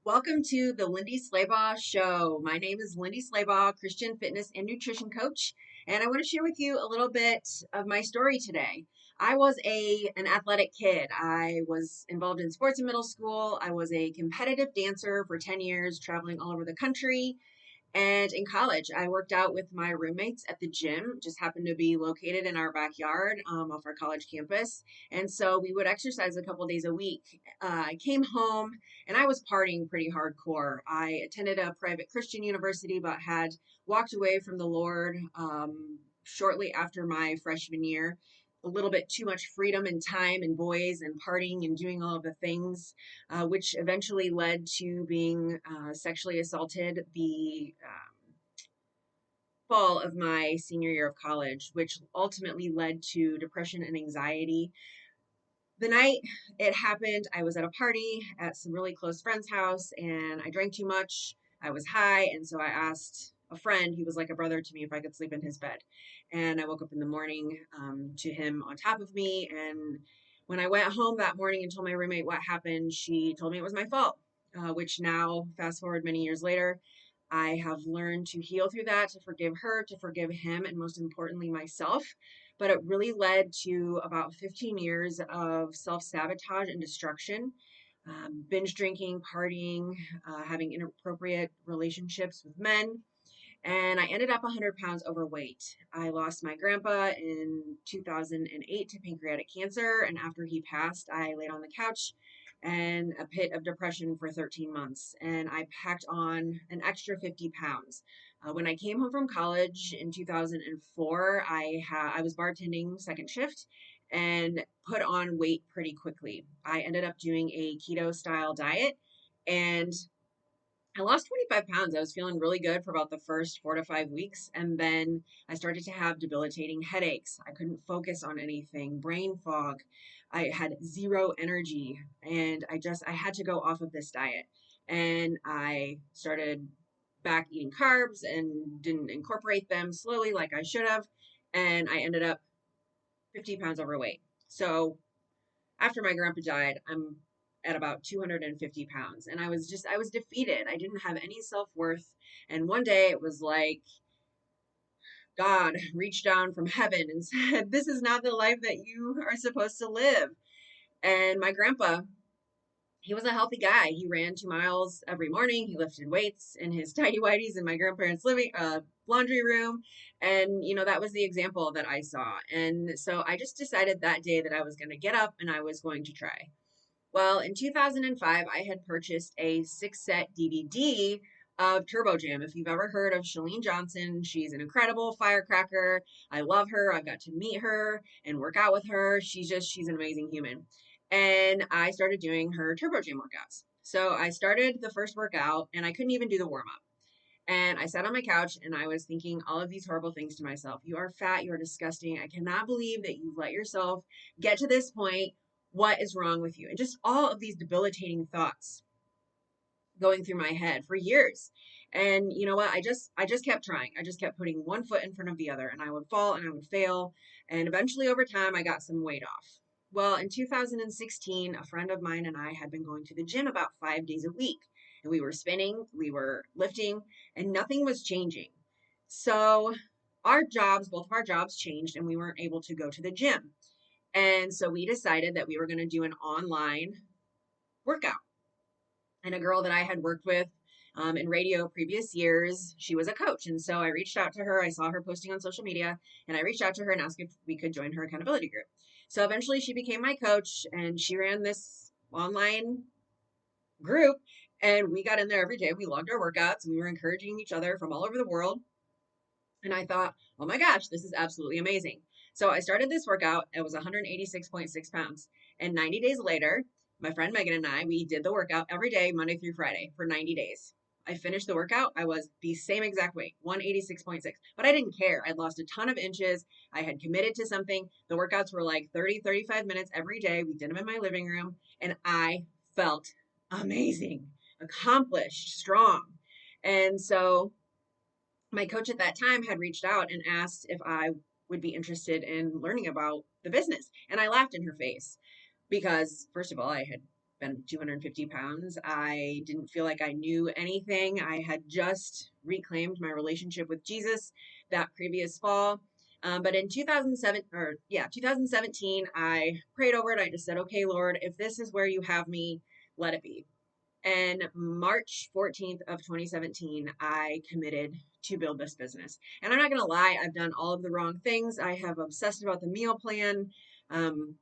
Welcome to the Lindy Slaybaugh Show. My name is Lindy Slaybaugh, Christian fitness and nutrition coach, and I want to share with you a little bit of my story today. I was an athletic kid. I was involved in sports in middle school. I was a competitive dancer for 10 years, traveling all over the country. And in college, I worked out with my roommates at the gym, just happened to be located in our backyard off our college campus. And so we would exercise a couple days a week. I came home and I was partying pretty hardcore. I attended a private Christian university, but had walked away from the Lord shortly after my freshman year. A little bit too much freedom and time and boys and partying and doing all of the things which eventually led to being sexually assaulted the fall of my senior year of college, which ultimately led to depression and anxiety. The night it happened, I was at a party at some really close friend's house and I drank too much. I was high, and so I asked a friend, he was like a brother to me, if I could sleep in his bed. And I woke up in the morning to him on top of me. And when I went home that morning and told my roommate what happened, she told me it was my fault, which now, fast forward many years later, I have learned to heal through that, to forgive her, to forgive him, and most importantly, myself. But it really led to about 15 years of self sabotage and destruction, binge drinking, partying, having inappropriate relationships with men. And I ended up 100 pounds overweight. I lost my grandpa in 2008 to pancreatic cancer. And after he passed, I laid on the couch and a pit of depression for 13 months. And I packed on an extra 50 pounds. When I came home from college in 2004, I was bartending second shift and put on weight pretty quickly. I ended up doing a keto style diet, and I lost 25 pounds. I was feeling really good for about the first 4 to 5 weeks. And then I started to have debilitating headaches. I couldn't focus on anything, brain fog. I had zero energy. And I had to go off of this diet. And I started back eating carbs and didn't incorporate them slowly like I should have. And I ended up 50 pounds overweight. So after my grandpa died, I'm at about 250 pounds. And I was defeated. I didn't have any self worth. And one day it was like God reached down from heaven and said, "This is not the life that you are supposed to live." And my grandpa, he was a healthy guy. He ran 2 miles every morning. He lifted weights in his tidy whities in my grandparents' laundry room. And, that was the example that I saw. And so I just decided that day that I was going to get up and I was going to try. Well, in 2005, I had purchased a 6 set DVD of Turbo Jam. If you've ever heard of Chalene Johnson, she's an incredible firecracker. I love her. I got to meet her and work out with her. She's an amazing human. And I started doing her Turbo Jam workouts. So I started the first workout and I couldn't even do the warm up. And I sat on my couch and I was thinking all of these horrible things to myself. You are fat. You are disgusting. I cannot believe that you've let yourself get to this point. What is wrong with you? And just all of these debilitating thoughts going through my head for years. And you know what? I just kept trying. I just kept putting one foot in front of the other, and I would fall and I would fail. And eventually over time I got some weight off. Well, in 2016, a friend of mine and I had been going to the gym about 5 days a week. And we were spinning, we were lifting, and nothing was changing. So both of our jobs changed, and we weren't able to go to the gym. And so we decided that we were going to do an online workout. And a girl that I had worked with in radio previous years, she was a coach. And so I reached out to her. I saw her posting on social media, and I reached out to her and asked if we could join her accountability group. So eventually she became my coach, and she ran this online group. And we got in there every day. We logged our workouts, and we were encouraging each other from all over the world. And I thought, oh my gosh, this is absolutely amazing. So I started this workout. It was 186.6 pounds. And 90 days later, my friend Megan and I, we did the workout every day, Monday through Friday for 90 days. I finished the workout. I was the same exact weight, 186.6, but I didn't care. I'd lost a ton of inches. I had committed to something. The workouts were like 30, 35 minutes every day. We did them in my living room, and I felt amazing, accomplished, strong. And so my coach at that time had reached out and asked if I would be interested in learning about the business. And I laughed in her face because, first of all, I had been 250 pounds. I didn't feel like I knew anything. I had just reclaimed my relationship with Jesus that previous fall. But in 2017, I prayed over it. I just said, okay, Lord, if this is where you have me, let it be. And March 14th of 2017, I committed to build this business. And I'm not going to lie, I've done all of the wrong things. I have obsessed about the meal plan. Um,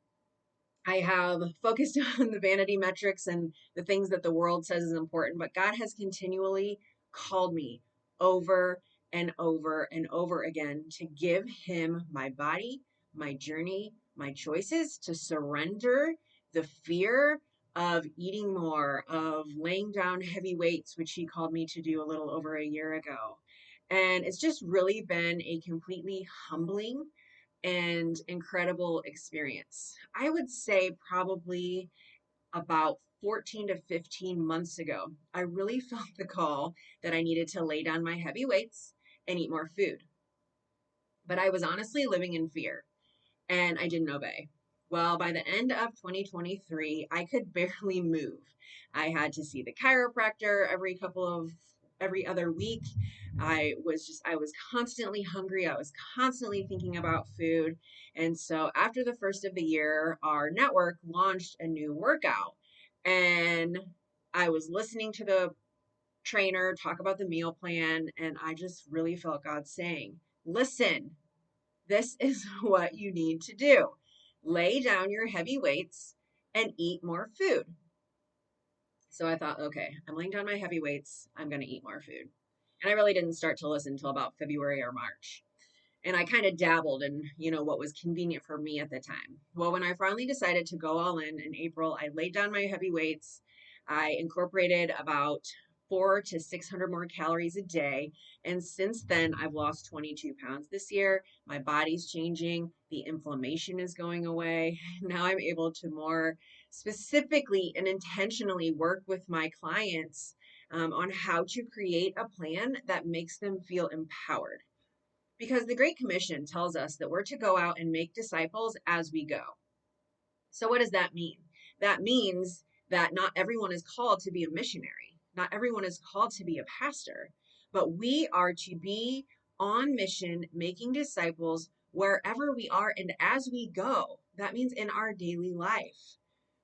I have focused on the vanity metrics and the things that the world says is important, but God has continually called me over and over and over again to give him my body, my journey, my choices, to surrender the fear of eating more, of laying down heavy weights, which he called me to do a little over a year ago. And it's just really been a completely humbling and incredible experience. I would say probably about 14 to 15 months ago, I really felt the call that I needed to lay down my heavy weights and eat more food. But I was honestly living in fear and I didn't obey. Well, by the end of 2023, I could barely move. I had to see the chiropractor every other week. I was constantly hungry. I was constantly thinking about food. And so after the first of the year, our network launched a new workout. And I was listening to the trainer talk about the meal plan, and I just really felt God saying, listen, this is what you need to do. Lay down your heavy weights and eat more food. So I thought, okay, I'm laying down my heavy weights. I'm going to eat more food. And I really didn't start to listen until about February or March. And I kind of dabbled in, what was convenient for me at the time. Well, when I finally decided to go all in April, I laid down my heavy weights. I incorporated about 400 to 600 more calories a day. And since then, I've lost 22 pounds this year. My body's changing. The inflammation is going away. Now I'm able to more specifically and intentionally work with my clients on how to create a plan that makes them feel empowered. Because the Great Commission tells us that we're to go out and make disciples as we go. So, what does that mean? That means that not everyone is called to be a missionary, not everyone is called to be a pastor, but we are to be on mission, making disciples wherever we are and as we go. That means in our daily life.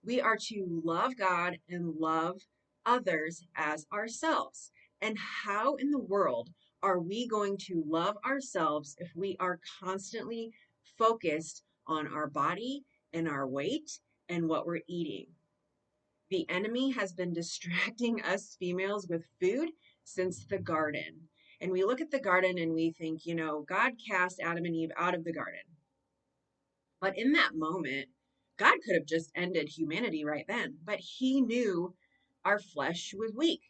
We are to love God and love others as ourselves. And how in the world are we going to love ourselves if we are constantly focused on our body and our weight and what we're eating? The enemy has been distracting us females with food since the garden. And we look at the garden and we think, God cast Adam and Eve out of the garden. But in that moment, God could have just ended humanity right then. But he knew our flesh was weak.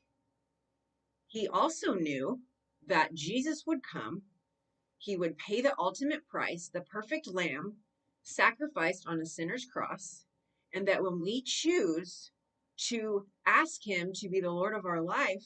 He also knew that Jesus would come. He would pay the ultimate price, the perfect lamb sacrificed on a sinner's cross. And that when we choose to ask him to be the Lord of our life,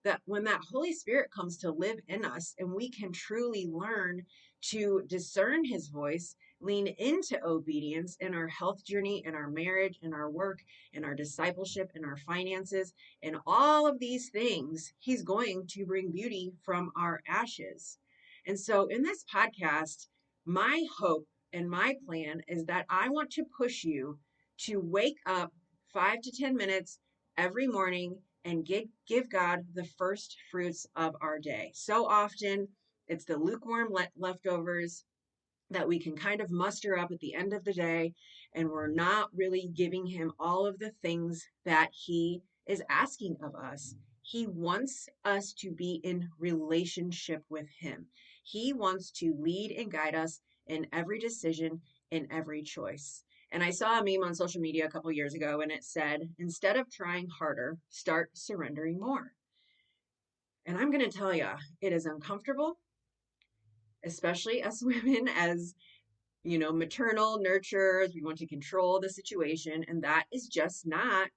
that when that Holy Spirit comes to live in us and we can truly learn to discern his voice, lean into obedience in our health journey, in our marriage, in our work, in our discipleship, in our finances, in all of these things, he's going to bring beauty from our ashes. And so in this podcast, my hope and my plan is that I want to push you to wake up 5 to 10 minutes every morning and give God the first fruits of our day. So often it's the lukewarm leftovers that we can kind of muster up at the end of the day, and we're not really giving him all of the things that he is asking of us. He wants us to be in relationship with him. He wants to lead and guide us in every decision, in every choice. And I saw a meme on social media a couple years ago, and it said, instead of trying harder, start surrendering more. And I'm going to tell you, it is uncomfortable, especially us women, as maternal nurturers. We want to control the situation. And that's just not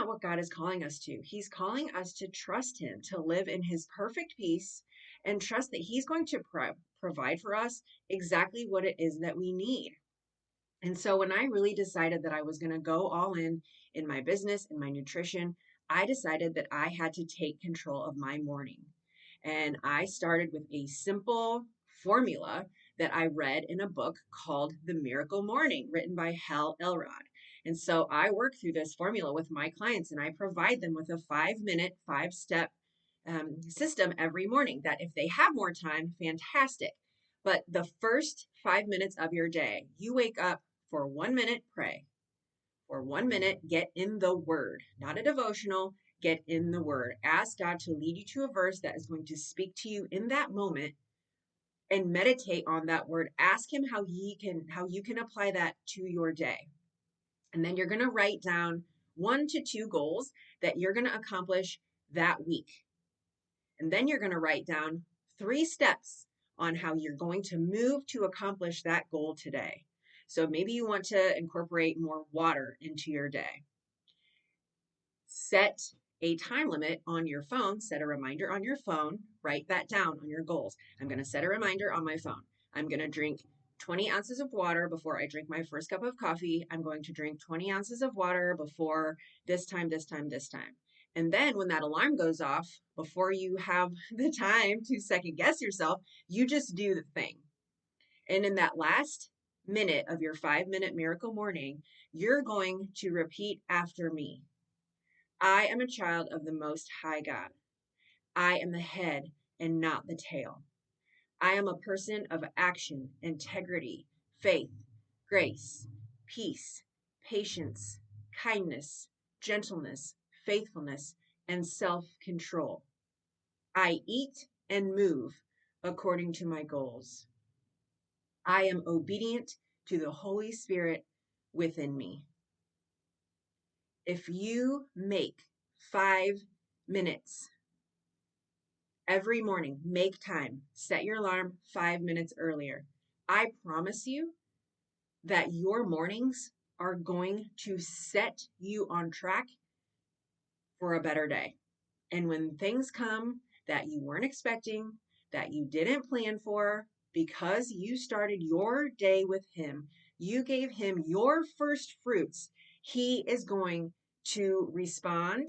what God is calling us to. He's calling us to trust him, to live in his perfect peace and trust that he's going to provide for us exactly what it is that we need. And so when I really decided that I was going to go all in my business, in my nutrition, I decided that I had to take control of my morning. And I started with a simple formula that I read in a book called The Miracle Morning, written by Hal Elrod. And so I work through this formula with my clients and I provide them with a 5 minute, 5 step system every morning that if they have more time, fantastic. But the first 5 minutes of your day, you wake up for 1 minute, pray. For 1 minute, get in the word, not a devotional, get in the word. Ask God to lead you to a verse that is going to speak to you in that moment and meditate on that word. Ask him how you can apply that to your day. And then you're going to write down 1 to 2 goals that you're going to accomplish that week. And then you're going to write down 3 steps on how you're going to move to accomplish that goal today. So maybe you want to incorporate more water into your day. Set a time limit on your phone, set a reminder on your phone, write that down on your goals. I'm going to set a reminder on my phone. I'm going to drink 20 ounces of water before I drink my first cup of coffee. I'm going to drink 20 ounces of water before this time, this time, this time. And then when that alarm goes off, before you have the time to second guess yourself, you just do the thing. And in that last minute of your 5 minute miracle morning, you're going to repeat after me. I am a child of the Most High God. I am the head and not the tail. I am a person of action, integrity, faith, grace, peace, patience, kindness, gentleness, faithfulness, and self-control. I eat and move according to my goals. I am obedient to the Holy Spirit within me. If you make 5 minutes every morning, make time, set your alarm 5 minutes earlier. I promise you that your mornings are going to set you on track for a better day. And when things come that you weren't expecting, that you didn't plan for, because you started your day with him, you gave him your first fruits, he is going to respond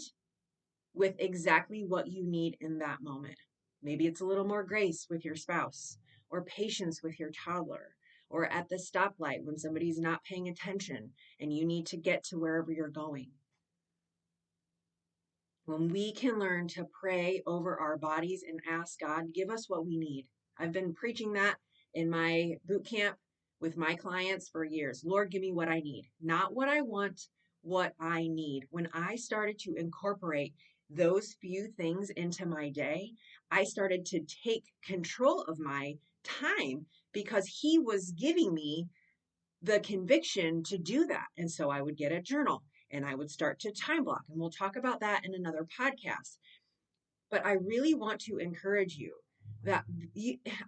with exactly what you need in that moment. Maybe it's a little more grace with your spouse, or patience with your toddler, or at the stoplight when somebody's not paying attention and you need to get to wherever you're going. When we can learn to pray over our bodies and ask God, give us what we need. I've been preaching that in my boot camp with my clients for years. Lord, give me what I need, not what I want, what I need. When I started to incorporate those few things into my day, I started to take control of my time because he was giving me the conviction to do that. And so I would get a journal and I would start to time block. And we'll talk about that in another podcast. But I really want to encourage you that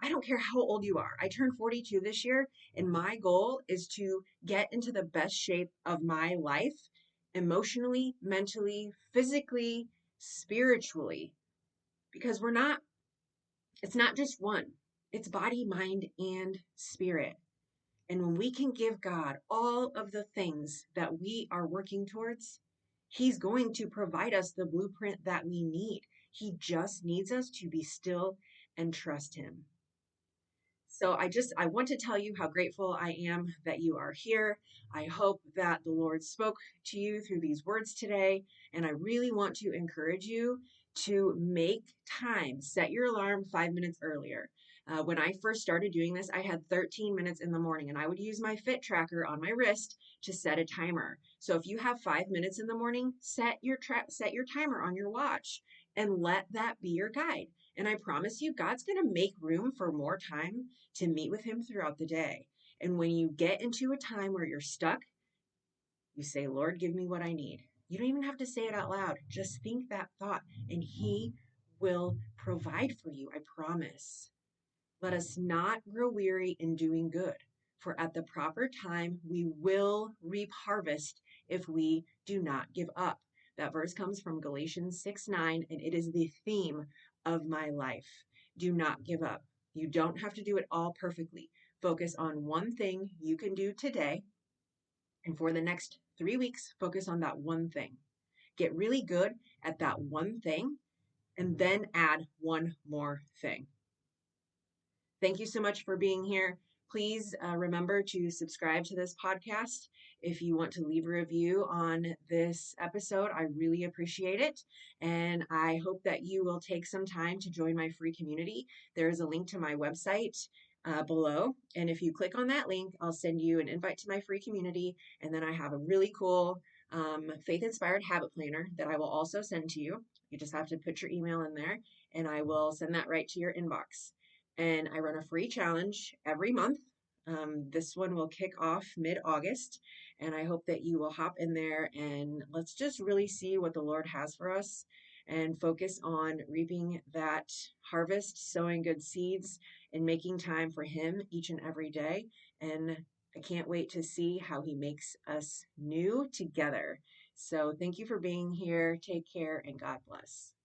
I don't care how old you are. I turned 42 this year, and my goal is to get into the best shape of my life, emotionally, mentally, physically, spiritually, because it's not just one, it's body, mind, and spirit. And when we can give God all of the things that we are working towards, he's going to provide us the blueprint that we need. He just needs us to be still and trust him. So I want to tell you how grateful I am that you are here. I hope that the Lord spoke to you through these words today. And I really want to encourage you to make time, set your alarm 5 minutes earlier. When I first started doing this, I had 13 minutes in the morning and I would use my fit tracker on my wrist to set a timer. So if you have 5 minutes in the morning, set your timer on your watch and let that be your guide. And I promise you, God's going to make room for more time to meet with him throughout the day. And when you get into a time where you're stuck, you say, Lord, give me what I need. You don't even have to say it out loud. Just think that thought and he will provide for you. I promise. Let us not grow weary in doing good, for at the proper time we will reap harvest if we do not give up. That verse comes from Galatians 6:9, and it is the theme of my life. Do not give up. You don't have to do it all perfectly. Focus on one thing you can do today And for the next 3 weeks, focus on that one thing. Get really good at that one thing and then add one more thing. Thank you so much for being here. Please remember to subscribe to this podcast. If you want to leave a review on this episode, I really appreciate it. And I hope that you will take some time to join my free community. There is a link to my website below. And if you click on that link, I'll send you an invite to my free community. And then I have a really cool faith-inspired habit planner that I will also send to you. You just have to put your email in there, and I will send that right to your inbox. And I run a free challenge every month. This one will kick off mid-August, and I hope that you will hop in there and let's just really see what the Lord has for us and focus on reaping that harvest, sowing good seeds, and making time for Him each and every day. And I can't wait to see how He makes us new together. So thank you for being here. Take care and God bless.